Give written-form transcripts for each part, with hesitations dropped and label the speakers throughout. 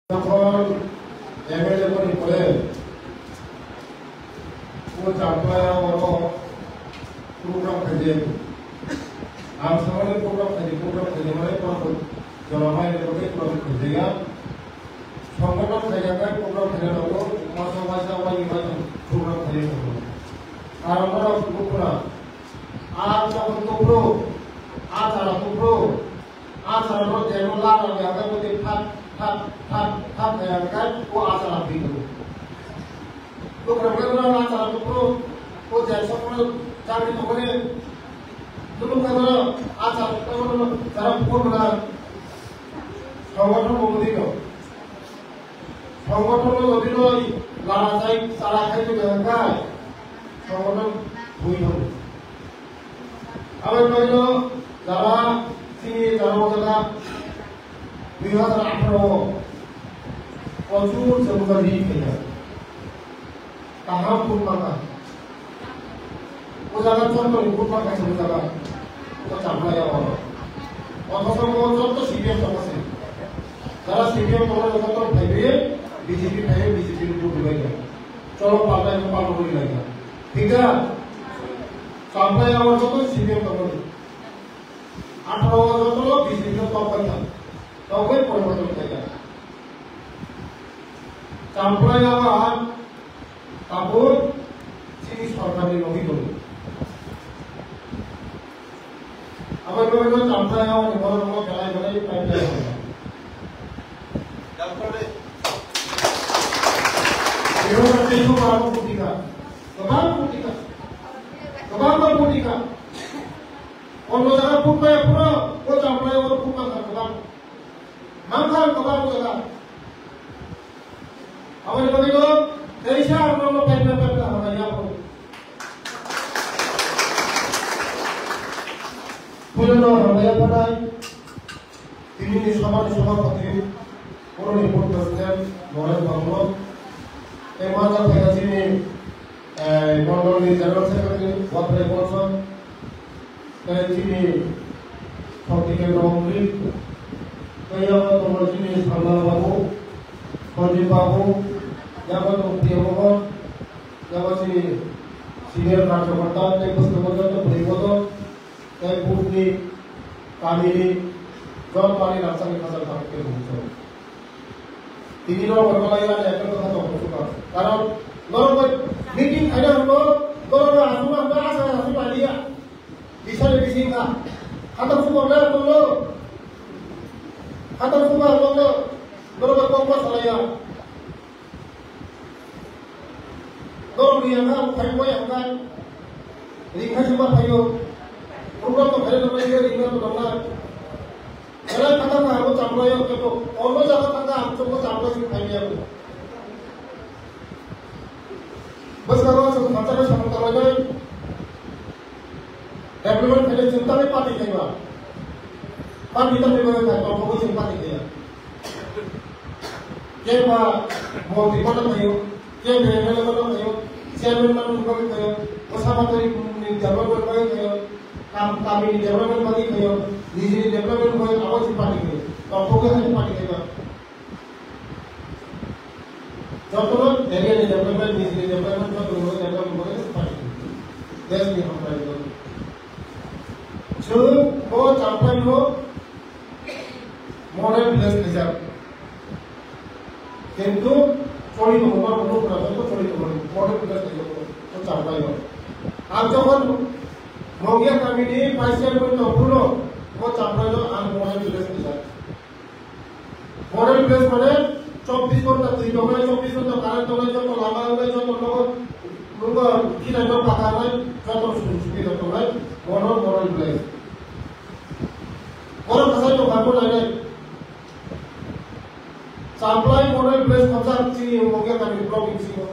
Speaker 1: যখন এমএলএ করে ও চাপলায় বড় প্রোগ্রাম খাইছে আর সামনে প্রোগ্রাম খাইছে মানে কোনো জনমায়ের লোকে প্রোগ্রাম খাইছে সংগঠন খাইছে প্রোগ্রাম খাইছে লোক মাসে মাসে ওই প্রোগ্রাম খাইছে আর আমরা লোকরা আর যখন তোমরা আচারা যেন লাগানো আগে মধ্যে থাক kan ko acara itu ko kerana acara itu ko jadi semua cari tu kene dulu kerana acara itu cara pun mana সংগঠন বলি তো সংগঠন যদি নয় লাড়া চাই সারা খাইতে দেখায় সংগঠন হই হবে আবার কইলো যারা যারা 2018 প্রচুর জনগণী খেলা তাহার পূর্ণতা ও জায়গা চন্দ্র পূর্ণতা খাইছে ও জায়গা ও চাপলাই আমার অথচ যত সিপিএম আছে যারা সিপিএম তোমার যত ভাইবে বিজেপি ভাইবে বিজেপির উপর দিবাই চলো পাল্টাই পাল্টো করি লাগে ঠিক আছে চাপলাই আমার যত সিপিএম তোমার 18 যত বিজেপি টপ কথা তবে পরিবর্তন থাকে চাম্পলাই আবার তারপর চিনি সরকারের অভিযোগ আবার কেউ চাম্পলাই আবার বড় বড় খেলায় খেলায় পাইপলাইন হবে তারপরে এরকম কিছু কারণ ভূমিকা অন্য জায়গায় ফুটপায় পুরো ও চাম্পলাই ওর ফুটপায় থাকবে মাংসার কবার জায়গা আমাদের বলিল দেশা আমরা পাইপলাইন হবে ইয়াবো পুরনো হরমায়া পড়াই তিনি সমাজ সভাপতি পুরনো রিপোর্ট করেছেন নরেশ বাবু এই মাঝে থেকে তিনি মন্ডলী জেনারেল সেক্রেটারি ওয়াপরে পৌঁছন তিনি সবদিকে রমলি তোমার যিনি সান্দাল বাবু সঞ্জীব বাবু যেমন প্রিয় মোহন যেমন সিনিয়র কার্যকর্তা পুস্তক পর্যন্ত পরিবদ তাই পূর্ণি কামিনী জলপানি রাজশাহী খাজার থাকতে ভূমিকা তিনিও বর্তমানে একটা কথা তো অবশ্যই কারণ নরমাল মিটিং খাইলে হলো তোরা আসুন আমরা আসুন পালিয়া বিশালে বিশিং না হাতে ফুটবল করলো হাতে ফুটবল করলো তোরা কম চালাইয়া তোর রিয়াঙ্গা ফাইবো ইয়াঙ্গা রিঙ্গা সুবা ফাইবো প্রোগ্রাম তো ফেলে দেবে রিঙ্গা তো না এলা কথা না ও চামড়ায় তো অন্য জায়গা থাকা আমচো চামড়া সুবা ফাইয়া बस करो सब खर्चा में शामिल करो जाए डेवलपमेंट पहले चिंता में पाती कई बार पर भीतर में कोई था तो कोई चिंता नहीं किया के बार वो रिपोर्ट भयो के मेरे वाला भयो चेयरमैन मान उनको भी भयो मुसाफातरी डेवलपमेंट भयो काम कामी डेवलपमेंट बाकी भयो निजी डेवलपमेंट भयो आवाज पार्टी भयो तो कोई है पार्टी कई बार যতক্ষণ এরিয়া ডেভেলপমেন্ট নিজি ডেভেলপমেন্ট বা গ্লোবাল ডেভেলপমেন্ট করে পারি দেশ নিয়ে আমরা এগুলো जो वो चांपलाइन हो मॉडल प्लेस हिसाब किंतु चोरी तो होगा वो पूरा तो चोरी तो होगा मॉडल प्लेस हिसाब तो चांपलाइन हो आप जब मोगिया कमिटी पाइसियल को तो पूरा वो चांपलाइन हो आन मॉडल प्लेस हिसाब मॉडल प्लेस माने 24 ঘন্টা তুই তোমরা 24 ঘন্টা কারেন্ট তোমরা যত লাম্বা হবে যত লোক কি না যত পাকা হয় যত সুবিধা তোমরা বড় প্লেস বড় ভাষা তো ভাবো লাগে সাপ্লাই মডেল প্লেস ভাষা চি हो गया था प्रॉब्लम सी हो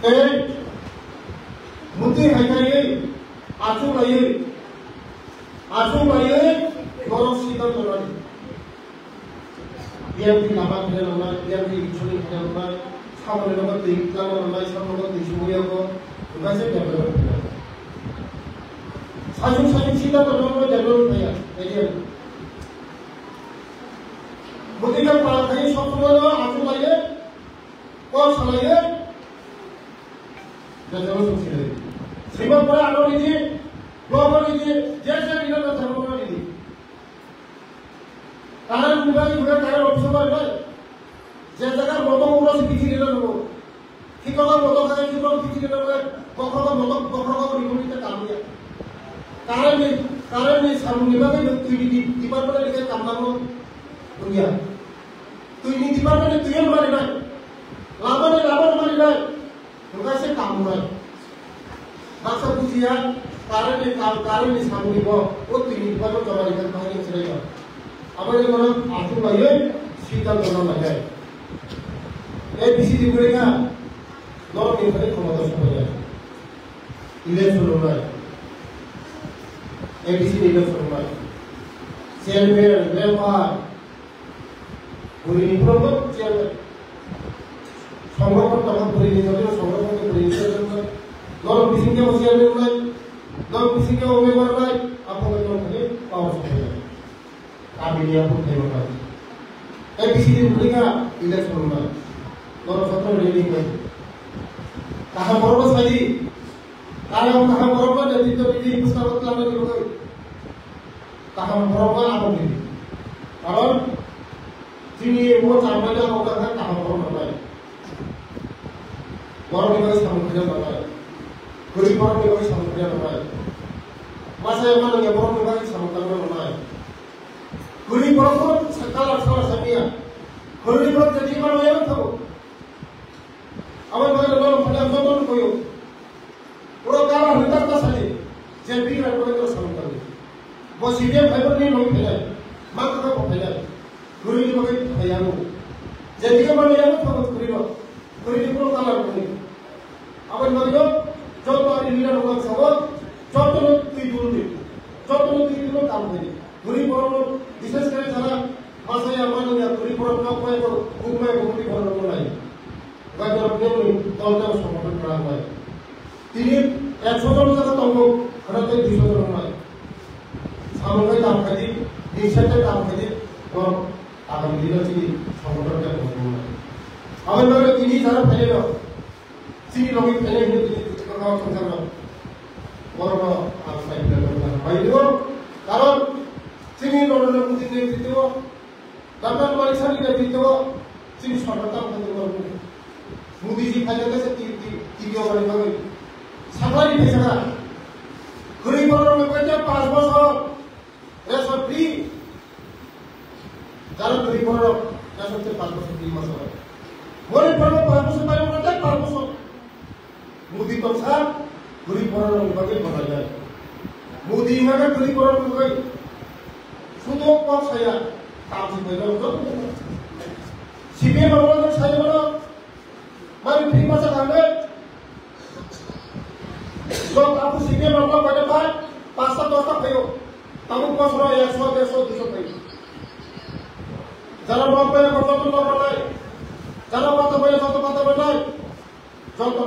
Speaker 1: এই মুদ্দে হাইকাই আচু লাইয়ে গরম শীতল তোলানি বিএমপি লামা খেলে না বিএমপি ইছুনি খেলে না সামনে লগত ইকলাম না সামনে লগত ইছুইয়াগো উনাসে ডেভেলপমেন্ট সাজু সিদ্ধান্ত জন্য ডেভেলপমেন্ট হইয়া এরিয়া গতিকে পাখানি সবসময় আঁচু লাগে কল চালাইয়ে শ্রীমদ পরে আলো নিদি ব্লক নিদি যে নিল ধর্ম নিদি তারা বিভাগ ঘুরে তারা অফিস নয় যে জায়গার মত পুরো কিছু নিল নেব শিক্ষকের মত থাকে শিক্ষক কিছু নিল নেবে কখনো মত কখনো বিপরীতে কাম দিয়া কারণ এই সামনে বিভাগে ডিপার্টমেন্টে লিখে কাম নামো দুনিয়া তুই নি ডিপার্টমেন্টে তুই মারি নাই লাভন মারি নাই তোমরা সে কাম নয় মাথা বুঝিয়া কারণ এই সামনে দিব ও তুই নি ডিপার্টমেন্ট জমা লিখে ভাঙে ছেড়ে যাও আবার মনে আঁচু লাগে শীতল জমা লাগে এই বিসিডি করে না নর নির্বাচনে ক্ষমতা সরে যায় ইলেকশন নয় এবিসি ইলেকশন নয় চেয়ারম্যান মেম্বার পরিনির্ভর চেয়ারম্যান সংরক্ষণ তখন পরিনির্ভর সংরক্ষণ পরিনির্ভর নর বিসিকে চেয়ারম্যান নয় নর বিসিকে মেম্বার নয় আপনাদের থেকে পাওয়া যায় আমি নিয়ে করতে পারি এবিসি ভূমিকা ইলেকশন নয় নর সত্র রেডিং নয় কাহা বড় সাজি কাহা বড় নেতৃত্ব বিধি প্রস্তাব করতে হবে কাহা বড় আপনি কারণ তিনি ও চারমাইলা কথা কাহা বড় নয় বড় বিভাগে সামগ্রী নয় গরিব বড় বিভাগে সামগ্রী নয় মাসায় মানে বড় বিভাগে সামগ্রী নয় গরিব বড় সকাল আটশো সামিয়া গরিব বড় যদি মানে এমন থাকো আমার মনে হলো ফলে আন্দোলন কইও পুরো কারা হতার সাথে যে বীর আন্দোলনের সামনে বসিয়ে ভাইবার নিয়ে নই ফেলে মা কথা ফেলে গরিব ভাবে ভাইয়ানো যেদিকে মানে এমন থাকো গরিব পুরো কালা করি আবার মনে যত আমি লিডার হওয়ার সব যত তুই দুর্নীতি যত তুই দিল কাম করি গরিব বড় বিশেষ করে যারা মাসায় আমার গরিব বড় লোক হয় ঘুমায় ঘুমটি বড় নাই দলটাও সমর্থন করা হয় তিনি 100 জন টাকা তঙ্গ ভারতে 200 জন নয় সামগ্রিক কাম খাদি নিঃস্বার্থের কাম খাদি এবং আগামী দিনে তিনি সংগঠনটা করবেন না আমার তিনি যারা ফেলে না তিনি রবি ফেলে সংসার বড় বড় কারণ তিনি নরেন্দ্র মোদীর নেতৃত্ব ডক্টর মানিসানির নেতৃত্ব তিনি সরকার मोदी जी फायदा कैसे टीवी वाले भाई सफाई भेजना गरीब और में कहते 5 बছর रेशन फ्री যারা গরিব और रेशन से 5 বছর फ्री बছর গরিব और 5 বছর পাই ওটা 5 বছর मोदी तो साहब गरीब और विभागे बना যায় मोदी में गरीब और विभाग শুধু কম ছায়া কাজ কইলো তো সিবিএম আমাদের ছায়া বলো मैं फ्री मचा खाने लोग आपको सीखे मामला पहले बार 5-7 दोस्ता भयो तब पास रहा 100 150 200 भाई जरा बाप पे करतो तो बनाए जरा बात पहले तो बनाए যত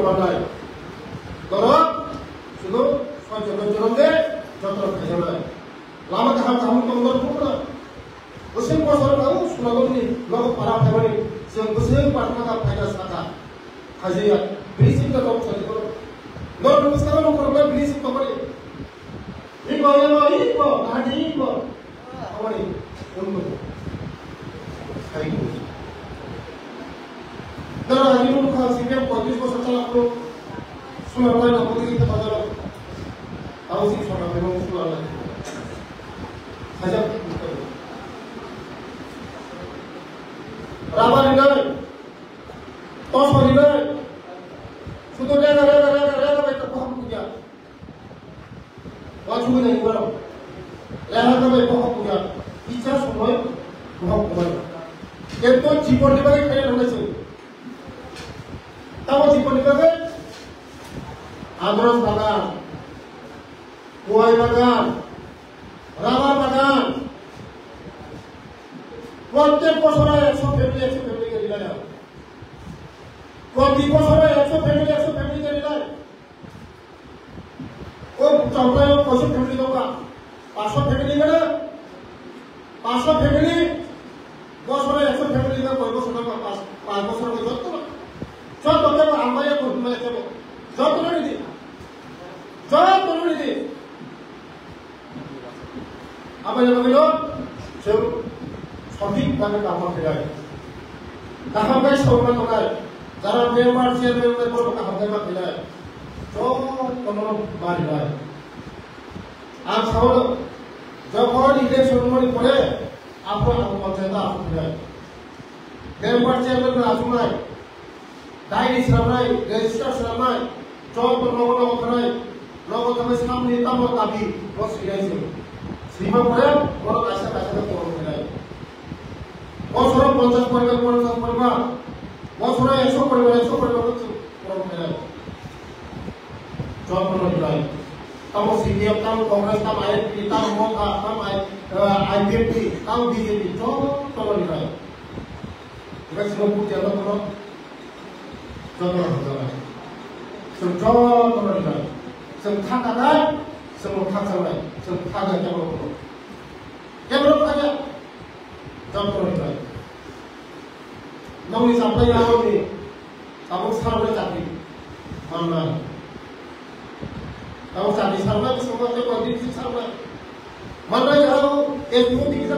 Speaker 1: बनाए करो শুধু সচেতন দে যত খাইনা লামা কাম কম করব उसे बसर बाबू सुनागोनी लोग पारा फेमनी जों उसे पार्टनार फायदा साथा खाजिया ब्रिजिंग का काम चले करो नो नमस्कार नो करो ब्रिजिंग कमरे इको आदि इको हमारी उनको खाइको तो आदि लोग खा सीधे 35 बছর चला को सुना ना मोदी के बाजार आओ सी सुना में सुना ना खाजा रावण नहीं तो सॉरी नहीं सुतो रेगा बेटा बहुत पूजा वाचु नहीं करो रेगा बहुत पूजा इच्छा समय बहुत पूजा কিন্তু জীবন বিভাগে ফেলে ঢুকেছে তাও জীবন বিভাগে আগ্রহ বাগান কোয়াই বাগান রাবার বাগান প্রত্যেক বছরে 100 ফ্যামিলি কে দিলা যায় প্রতি বছরে 100 ফ্যামিলি কে দিলা ও চৌকায় 500 ফ্যামিলি দোকা 500 ফ্যামিলি গেলে 500 ফ্যামিলি 100 ফ্যামিলি না 5 বছর যত দেব আমায় করতে দেব যত নিদি আমায় বলিল সে সঠিকভাবে কাম করে তাহাকে সৌমান করে যারা মেম্বার চেয়ারম্যান বড় কাহাতে মাতিলে সব কোন বাড়ি হয় আর সব যখন ইলেকশন করে আপনার পঞ্চায়েত আসবে মেম্বার চেয়ারম্যান আসুনাই ডায়েরি সামনাই রেজিস্টার সামনাই জব নগদ খানাই নগদ আমি সামনে তামো দাবি বস ফিরাইছে সীমা করে বড় কাছে করব ফিরাই বছর 50 পরিবার বছর 100 পরিবার করব ফিরাই জব নগদ তামো সিপিএম তামো কংগ্রেস তামো আইএনপি তামো মোকা তামো আইপিএফটি তামো বিজেপি জব তলনি ফিরাই এবার সব পুজো করো Contoh misalnya, contoh misalnya, semua ada, semua sama, semua ada yang aja, contoh misalnya, namun sampai yang ini, kamu salah cari, mana, kamu cari salah, semua itu kondisi salah, mana yang itu bisa